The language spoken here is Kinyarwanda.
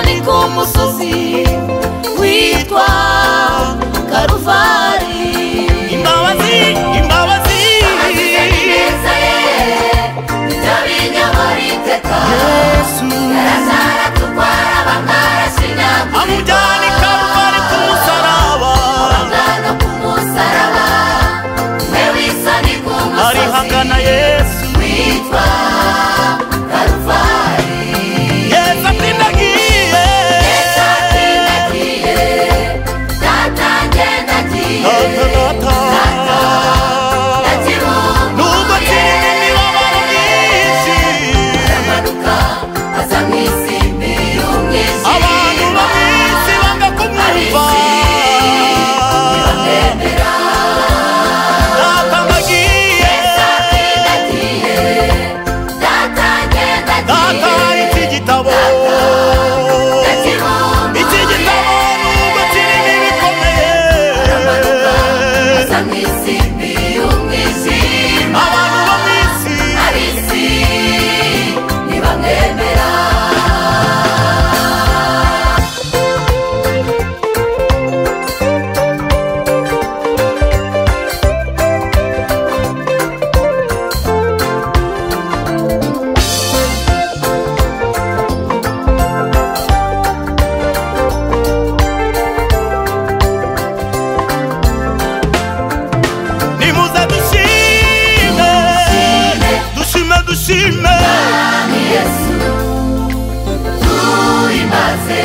ni ku musozi witwa Karuvari. Imbabazi ineza ye nitabinyamariteka. Yesu yarazara turwara bangarashinyagurika. amujyana i Karuvari ku musaraba. Amujyana ku musaraba we wisa ni ku musozi arihangana Yesu witwa Karuvari. Yesu atindagiye data ngendagiye nubwo kirimo imibabaro myinshi aramanuka aza mw'isimbi y'umwijima. abantu bo mw'isi banga kumwumva. ntibamwemera. Data ndagiye data ngendagiye iki gitabo nubwo kirimo ibikomeye aza mw'isimbi y'umwijima. abantu bo mw'isi ab'isi ntibamwemera. nimuze dushime Yesu turi maze